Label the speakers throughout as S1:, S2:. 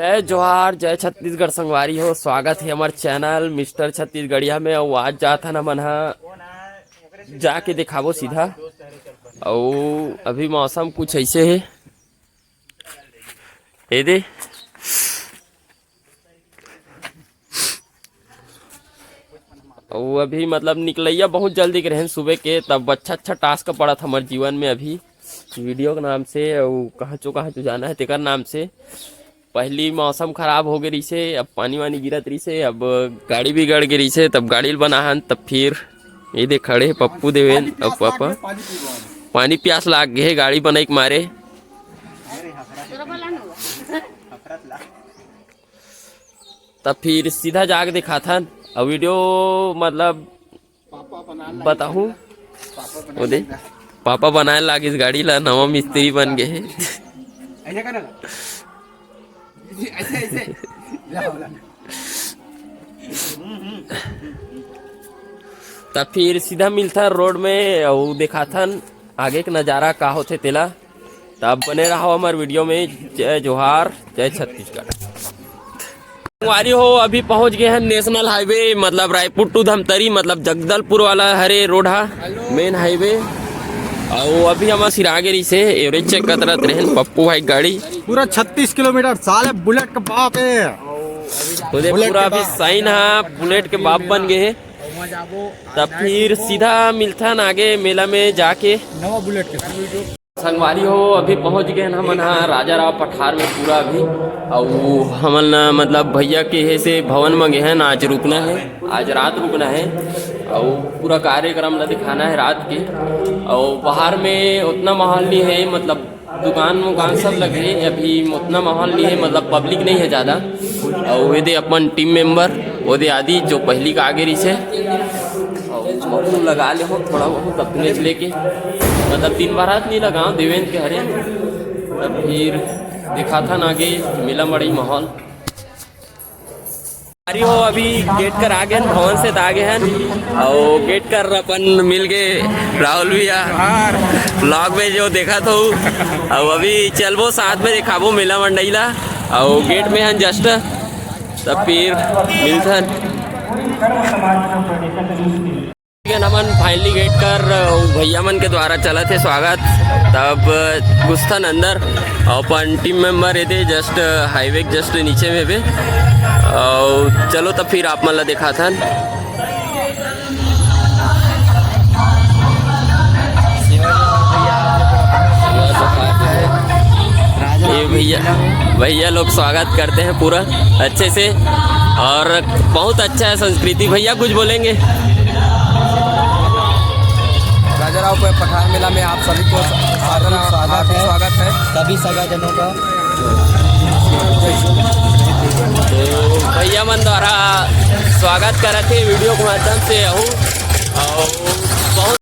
S1: जय जोहार, जय छत्तीसगढ़ संगवारी हो। स्वागत है हमारे चैनल मिस्टर छत्तीसगढ़िया में। और आज जात हन हमन ह जाके दिखाबो सीधा। और अभी मौसम कुछ ऐसे है, ये दे और अभी मतलब निकलैया बहुत जल्दी के रहन सुबह के, तब अच्छा अच्छा टास्क पड़ा था हमारे जीवन में। अभी वीडियो के नाम से और कहाँ चो जाना है तेकर नाम से। पहली मौसम खराब हो गई से, अब पानी वानी गिरत रही से, अब गाड़ी भी गड़ गई से, तब गाड़ी बनाहन। तब फिर ये देख खड़े पप्पू देवेन और पापा पानी प्यास लाग गए गाड़ी बनाई के मारे। तब फिर सीधा जाके दिखा था और वीडियो मतलब बताऊं वो दे पापा बनाए लाग इस गाड़ी ला, नवा मिस्त्री बन गए। तब फिर सीधा मिलता रोड में और देखा था आगे का नज़ारा का होते तेला। तब बने रहो हमारे वीडियो में। जय जोहार, जय छत्तीसगढ़ संगवारी हो। अभी पहुंच गए हैं नेशनल हाईवे, मतलब रायपुर टू धमतरी, मतलब जगदलपुर वाला हरे रोड है मेन हाईवे। और अभी हम सिरागिरी से एवरेज चेक करते रहे पप्पू भाई गाड़ी
S2: पूरा 36 किलोमीटर। साले बुलेट का बाप है,
S1: पूरा अभी साइन है, बुलेट के बाप बन गए हैं। तब फिर सीधा मिलता न आगे मेला में जाके
S2: नवा बुलेट के
S1: संगवारी हो। अभी पहुंच गए हम राजा राव पठार में पूरा अभी। और हमन मतलब भैया के है से भवन में गए हैं, आज रुकना है, आज रात रुकना है। और पूरा कार्यक्रम ला दिखाना है रात के। और बाहर में उतना माहौल नहीं है, मतलब दुकान वुकान सब लगे हैं, अभी उतना माहौल नहीं है, मतलब पब्लिक नहीं है ज़्यादा। और वे दे अपन टीम मेंबर वो दे आदि जो पहली का आगे रही से और लगा ले हो थोड़ा बहुत अपने लेके, मतलब 3 बार हाथ नहीं लगाओ देवेंद्र के हरे। तब फिर दिखा था ना आगे मेला मड़ी माहौल अरे हो। अभी गेट कर आ गए भवन से आगे हैं और गेट कर अपन मिल गए राहुल भैया ब्लॉग में जो देखा तो। और अभी चलबो साथ में दिखाबो मेला मंडईला और गेट में हैं जस्ट। तब फिर मिलथन नमन फाइनली गेट कर भैया मन के द्वारा चला थे स्वागत। तब घुसथन अंदर अपन टीम मेंबर ये जस्ट हाईवे जस्ट नीचे में भी। और चलो तब फिर आप मतलब देखा था ये भैया लोग स्वागत करते हैं पूरा अच्छे से और बहुत अच्छा है संस्कृति। भैया कुछ बोलेंगे?
S2: राजा राव पठार मेला में आप सभी को स्वागत है सभी सगाजनों का।
S1: तो भैया मन द्वारा स्वागत करे थे वीडियो के माध्यम से हूँ। और बहुत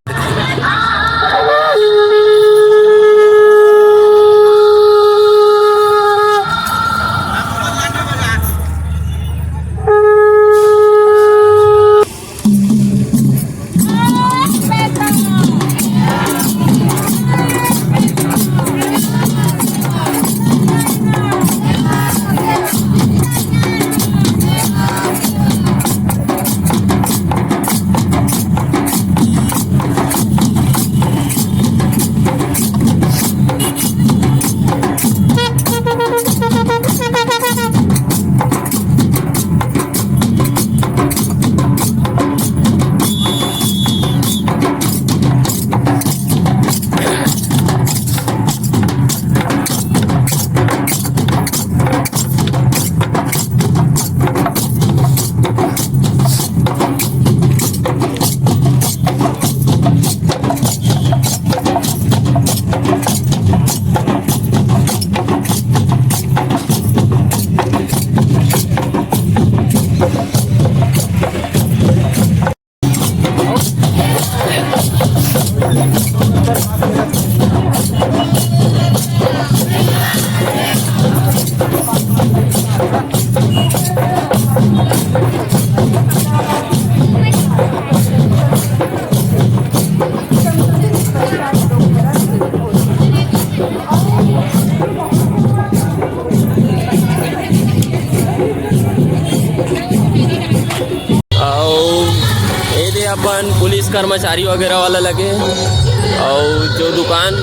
S1: कर्मचारी वगैरह वाला लगे हैं। और जो दुकान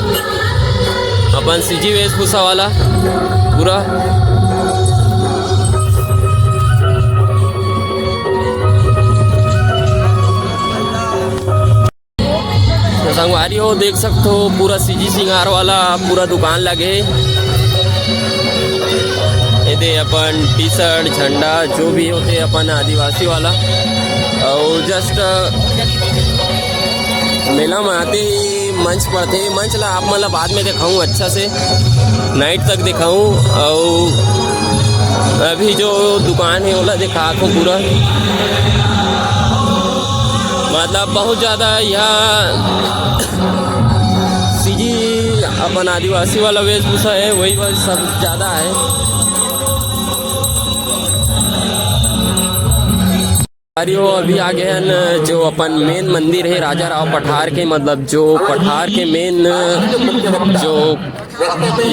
S1: अपन सीजी वेशभूषा वाला पूरा संगवारी हो देख सकते हो पूरा सीजी सिंगार वाला पूरा दुकान लगे। ये अपन टी शर्ट झंडा जो भी होते अपन आदिवासी वाला। और जस्ट मेला में आते ही मंच पड़ते, मंच ला आप मतलब बाद में दिखाऊँ अच्छा से, नाइट तक दिखाऊँ। और अभी जो दुकान है वो दिखा को पूरा मतलब बहुत ज़्यादा यहाँ सीजी अपन आदिवासी वाला वेशभूषा है वही सब ज़्यादा है। हो अभी आगे हैं जो अपन मेन मंदिर है राजा राव पठार के, मतलब जो पठार के मेन जो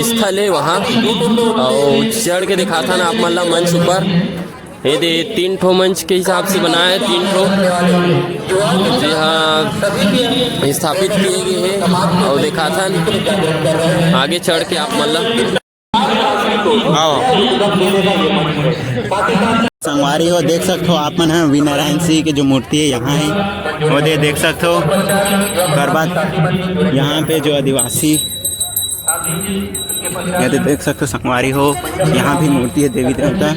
S1: स्थल है वहाँ। और चढ़ के दिखा था ना आप मतलब मंच ऊपर ये दे 3 ठो मंच के हिसाब से बना है, 3 ठो जी हाँ स्थापित किए गए हैं। और देखा था आगे चढ़ के आप मतलब
S3: संगवारी हो देख सकते हो आप मन है वी नारायण सिंह की जो मूर्ति है यहाँ है वो देख सकते हो। उसके बाद यहाँ पे जो आदिवासी ये देख सकते हो संगवारी हो, यहाँ भी मूर्ति है देवी देवता।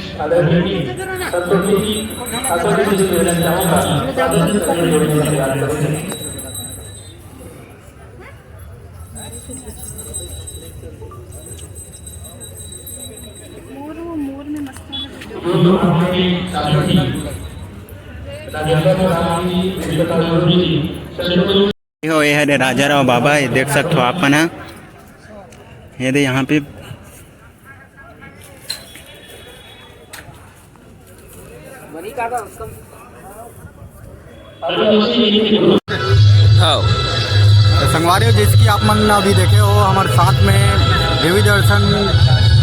S3: हो ये है राजा राव बाबा, ये देख सकते हो आप मन है ये दे यहाँ पे
S2: संगवारी हो जिसकी आप मन अभी देखे हो हमारे साथ में देवी दर्शन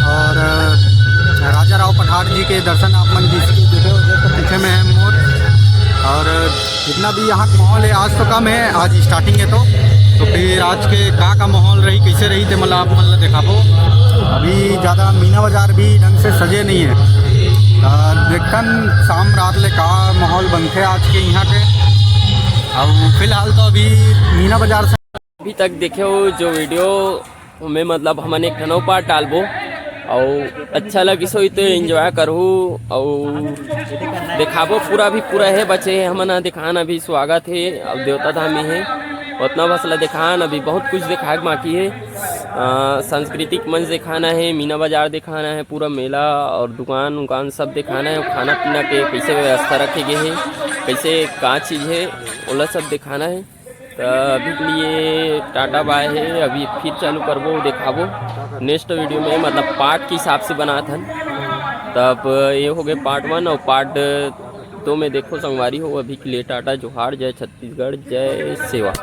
S2: और राजा राव पठार जी के दर्शन आप मन जिसकी देखे हो जैसे पीछे में है मोर। और जितना भी यहाँ का माहौल है आज तो कम है, आज स्टार्टिंग है तो फिर आज के का माहौल रही कैसे रही थे मतलब आप मतलब दिखाबो। अभी ज़्यादा मीना बाज़ार भी ढंग से सजे नहीं है, देखन शाम रात ले का माहौल बनते आज के यहाँ के। अब फिलहाल तो अभी मीना बाज़ार से
S1: अभी तक देखे हो जो वीडियो में मतलब हमने एक ठनो पार्ट डालबो और अच्छा लगी सो तो एंजॉय करूँ और दिखाबो पूरा भी पूरा है बचे है हमना दिखाना भी स्वागत है। अब देवता धामी है उतना बसला दिखान, अभी बहुत कुछ दिखाए बाकी है। सांस्कृतिक मंच दिखाना है, मीना बाज़ार दिखाना है, पूरा मेला और दुकान उकान सब दिखाना है। खाना पीना के कैसे व्यवस्था रखे गए है, कैसे का चीज़ है ओला सब दिखाना है। तो अभी के लिए टाटा बाय है, अभी फिर चालू करबो दिखाबो नेक्स्ट वीडियो में मतलब पार्ट के हिसाब से बना था। तब ये हो गए पार्ट 1 और पार्ट 2 में देखो संगवारी हो। अभी के लिए टाटा जोहार, जय छत्तीसगढ़, जय सेवा।